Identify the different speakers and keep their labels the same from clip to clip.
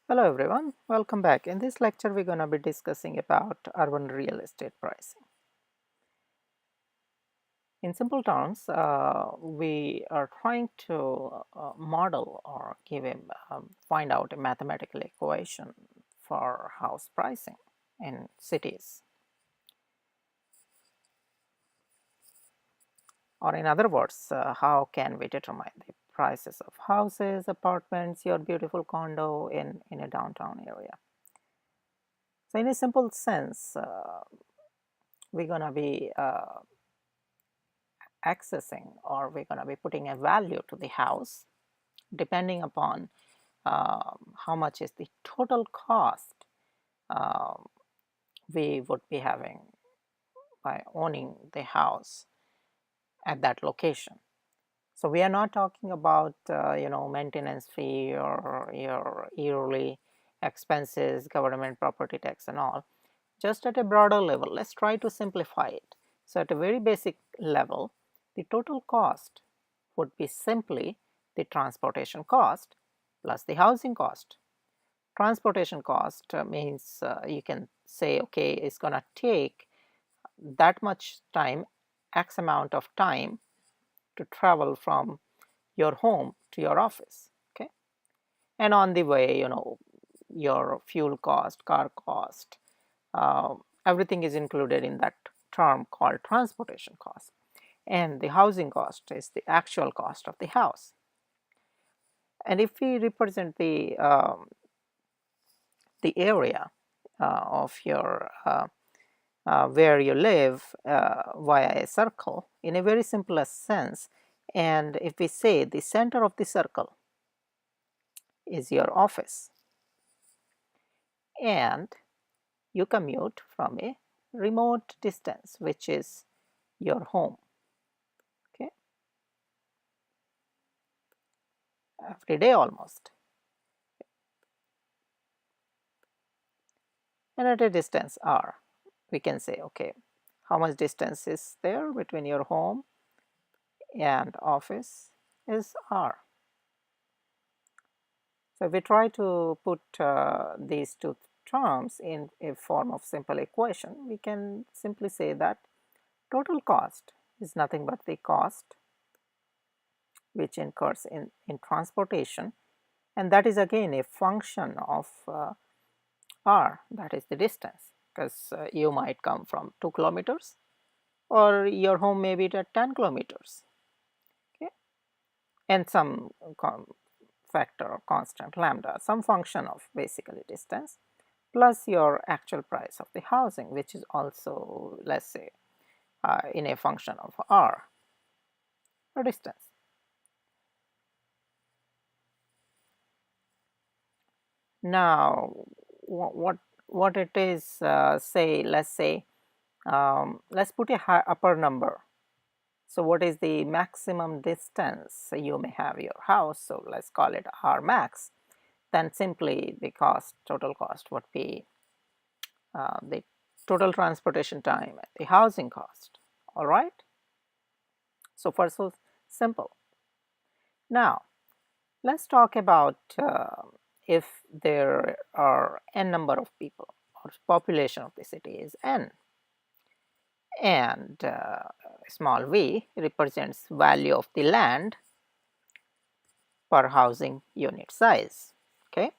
Speaker 1: Hello everyone, welcome back. In this lecture we're going to be discussing about urban real estate pricing. In simple terms, we are trying to model or find out a mathematical equation for house pricing in cities. Or in other words, how can we determine the prices of houses, apartments, your beautiful condo in a downtown area. So in a simple sense, we're going to be accessing or we're going to be putting a value to the house depending upon how much is the total cost um, we would be having by owning the house at that location. So we are not talking about maintenance fee or your yearly expenses, government property tax and all. Just at a broader level, let's try to simplify it. So at a very basic level, the total cost would be simply the transportation cost plus the housing cost. Transportation cost means you can say, okay, it's going to take that much time, X amount of time to travel from your home to your office. Okay. And on the way, your fuel cost, car cost, everything is included in that term called transportation cost. And the housing cost is the actual cost of the house. And if we represent the area of your where you live via a circle in a very simplest sense, and if we say the center of the circle is your office and you commute from a remote distance which is your home, okay, every day almost, and at a distance r, we can say, okay, how much distance is there between your home and office is r. So if we try to put these two terms in a form of simple equation, we can simply say that total cost is nothing but the cost which incurs in transportation, and that is again a function of r, that is the distance, because you might come from 2 kilometers or your home may be at 10 kilometers, okay, and some factor or constant lambda, some function of basically distance, plus your actual price of the housing, which is also, let's say, in a function of r, or distance. Now, what it is, say, let's put a upper number. So what is the maximum distance you may have your house? So let's call it r max. Then simply the cost, total cost would be the total transportation time and the housing cost. All right. So far so simple. Now let's talk about if there are n number of people or population of the city is n, and small v represents value of the land per housing unit size. Okay.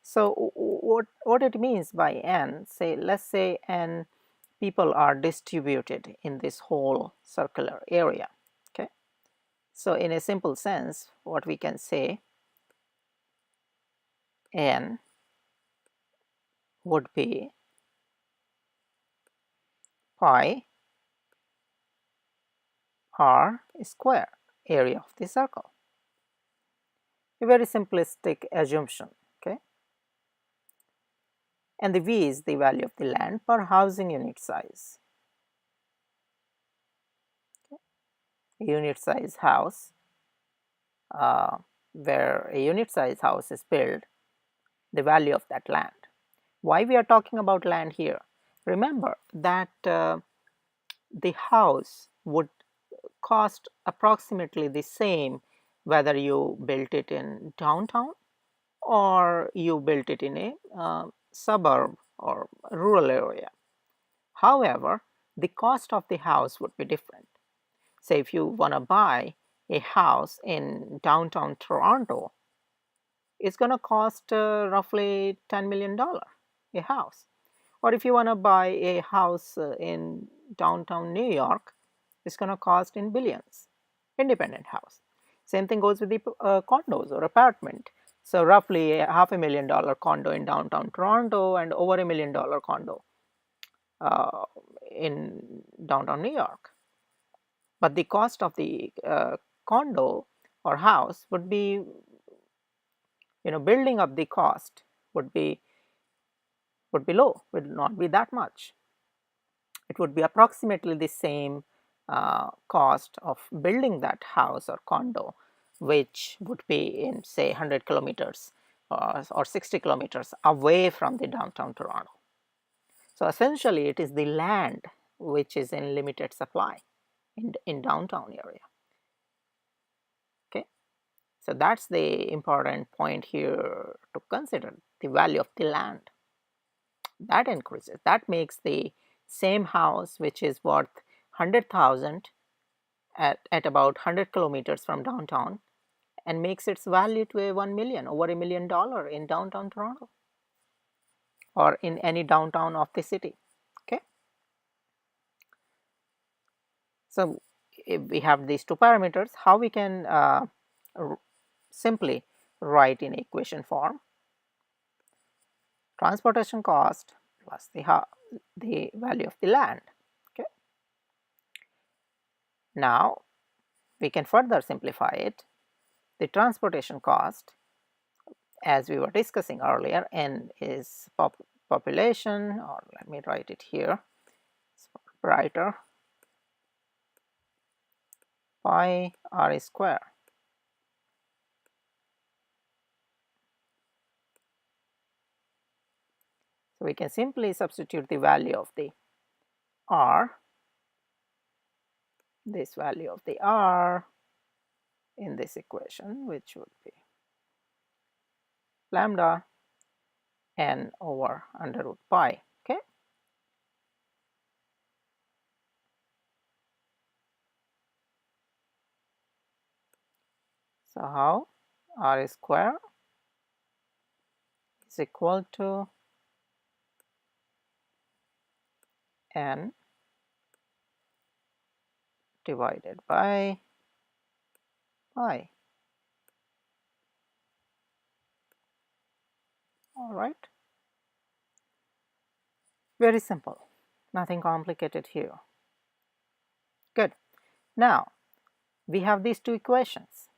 Speaker 1: So what it means by n, say, let's say n people are distributed in this whole circular area. Okay. So in a simple sense, what we can say, n would be pi r square, area of the circle. A very simplistic assumption, okay? And the v is the value of the land per housing unit size. Okay? A unit size house, where a unit size house is built, the value of that land. Why we are talking about land here? Remember that the house would cost approximately the same whether you built it in downtown or you built it in a suburb or rural area. However, the cost of the house would be different. Say if you want to buy a house in downtown Toronto, it's going to cost roughly $10 million a house. Or if you want to buy a house in downtown New York, it's going to cost in billions. Independent house. Same thing goes with the condos or apartment. So roughly a $500,000 condo in downtown Toronto and over $1 million condo uh, in downtown New York. But the cost of the condo or house would be, building up the cost would be low, would not be that much. It would be approximately the same cost of building that house or condo, which would be in say 100 kilometers or 60 kilometers away from the downtown Toronto. So essentially it is the land which is in limited supply in downtown area. Okay, so that's the important point here to consider, the value of the land. That increases, that makes the same house which is worth 100,000 at about 100 kilometers from downtown and makes its value to a 1 million, over $1 million in downtown Toronto or in any downtown of the city. Okay, so if we have these two parameters, how we can simply write in equation form: transportation cost plus the value of the land. Okay, now we can further simplify it. The transportation cost, as we were discussing earlier, n is population, or let me write it here, it's brighter, pi r square. So we can simply substitute the value of the r, this value of the r in this equation, which would be lambda n over under root pi. Okay, so how r square is equal to n divided by pi. All right, very simple, nothing complicated here. Good. Now we have these two equations,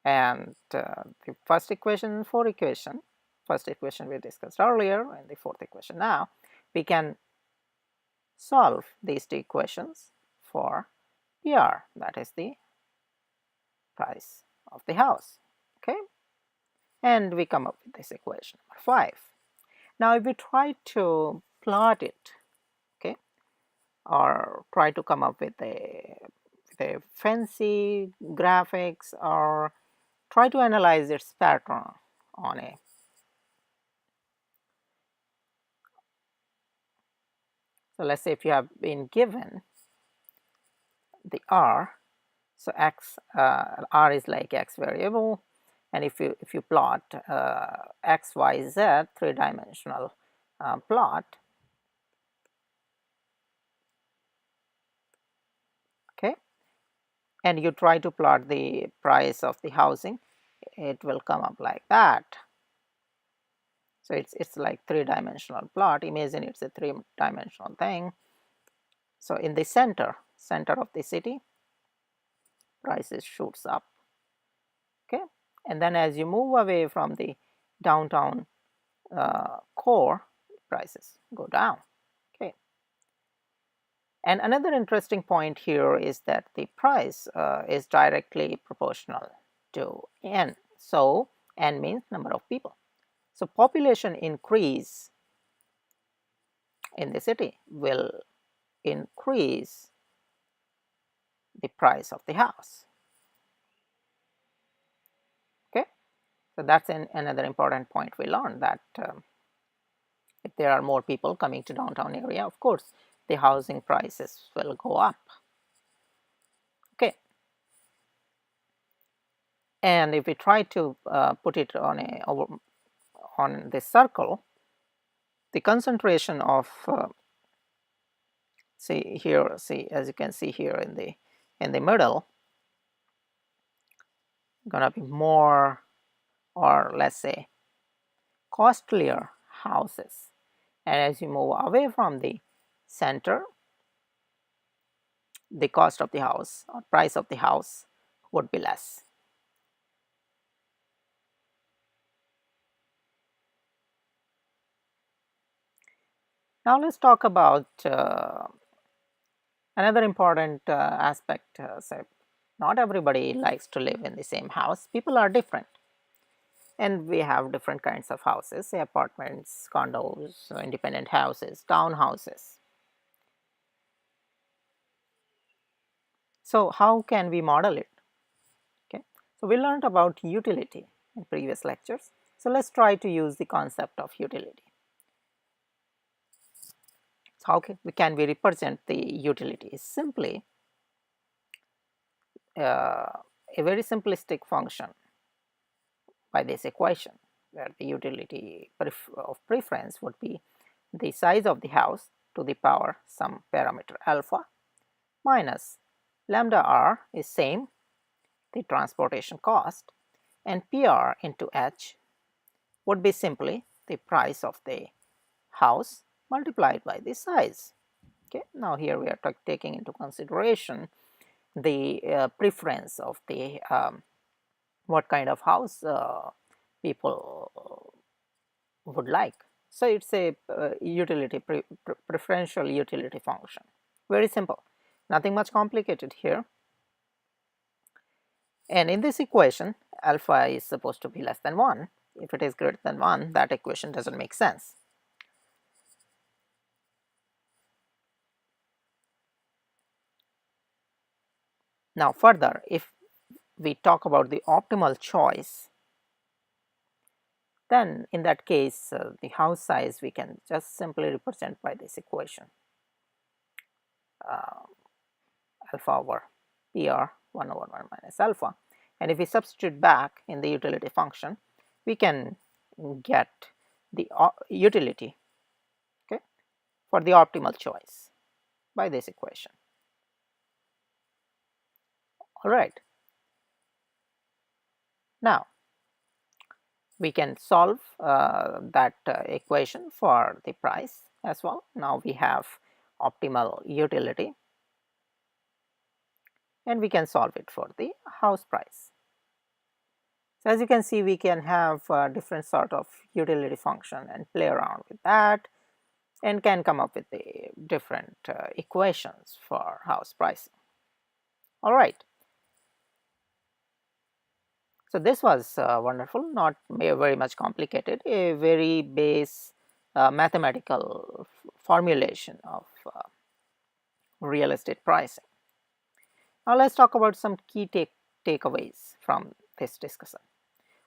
Speaker 1: and the first equation and fourth equation. First equation we discussed earlier, and the fourth equation. Now we can solve these two equations for PR, that is the price of the house. Okay, and we come up with this equation number 5. Now if we try to plot it, okay, or try to come up with a fancy graphics, or try to analyze its pattern on a so let's say if you have been given the r, so x r is like x variable, and if you plot x, y, z three-dimensional plot, okay, and you try to plot the price of the housing, it will come up like that. So it's like three-dimensional plot. Imagine it's a three-dimensional thing. So in the center of the city, prices shoots up. Okay, and then as you move away from the downtown core, prices go down. Okay, and another interesting point here is that the price is directly proportional to n. So n means number of people. So population increase in the city will increase the price of the house. So that's another important point we learned, that if there are more people coming to downtown area, of course the housing prices will go up. Okay, and if we try to put it on this circle, the concentration of see here, see, as you can see here in the middle, gonna be more, or let's say costlier houses, and as you move away from the center, the cost of the house or price of the house would be less. Now let's talk about another important aspect. So not everybody likes to live in the same house. People are different, and we have different kinds of houses, say apartments, condos, independent houses, townhouses. So how can we model it? Okay, so we learned about utility in previous lectures. So let's try to use the concept of utility. So how can we represent the utility? Is simply a very simplistic function by this equation, where the utility of preference would be the size of the house to the power some parameter alpha minus lambda r is same, the transportation cost, and PR into H would be simply the price of the house multiplied by the size. Okay, now here we are taking into consideration the preference of the what kind of house people would like. So it's a preferential utility function. Very simple, nothing much complicated here. And in this equation, alpha is supposed to be less than 1. If it is greater than 1, that equation doesn't make sense. Now further, if we talk about the optimal choice, then in that case the house size we can just simply represent by this equation, uh, alpha over PR 1 over 1 minus alpha, and if we substitute back in the utility function, we can get the utility, okay, for the optimal choice by this equation. All right, now we can solve that equation for the price as well. Now we have optimal utility, and we can solve it for the house price. So as you can see, we can have different sort of utility function and play around with that, and can come up with the different equations for house pricing. All right. So this was wonderful, not very much complicated, a very base mathematical formulation of real estate pricing. Now let's talk about some key takeaways from this discussion.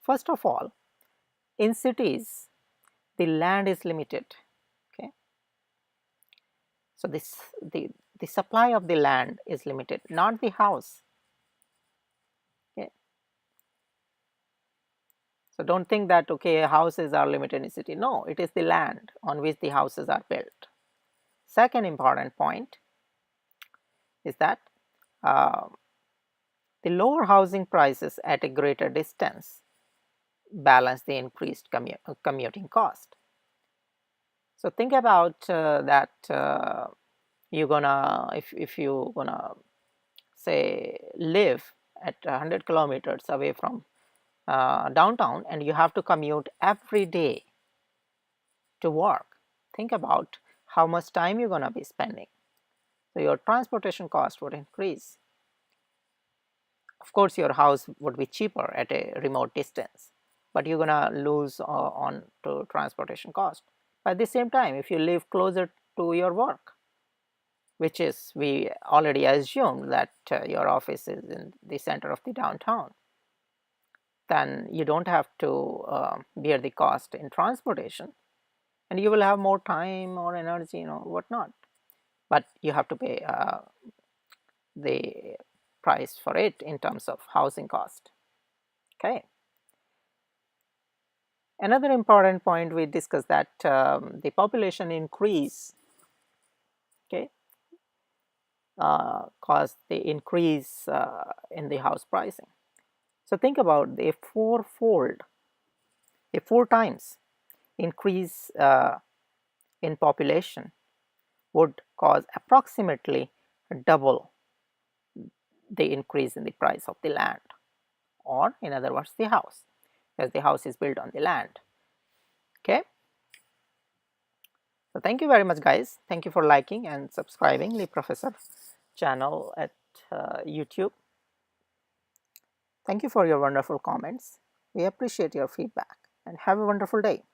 Speaker 1: First of all, in cities, the land is limited. Okay, so the supply of the land is limited, not the house. Okay, so don't think that okay, houses are limited in city. No, it is the land on which the houses are built. Second important point is that uh, the lower housing prices at a greater distance balance the increased commuting cost. So think about that you're gonna, if you gonna say live at 100 kilometers away from downtown, and you have to commute every day to work, think about how much time you're gonna be spending. So your transportation cost would increase. Of course, your house would be cheaper at a remote distance, but you're gonna lose on to transportation cost. But at the same time, if you live closer to your work, which is, we already assumed that your office is in the center of the downtown, then you don't have to bear the cost in transportation, and you will have more time or energy, whatnot, but you have to pay the price for it in terms of housing cost. Okay. Another important point we discussed that the population increase, okay, caused the increase in the house pricing. So think about the a 4 times increase in population would cause approximately double the increase in the price of the land, or in other words the house, because the house is built on the land. Okay. So thank you very much, guys. Thank you for liking and subscribing the Professor channel at YouTube. Thank you for your wonderful comments. We appreciate your feedback, and have a wonderful day.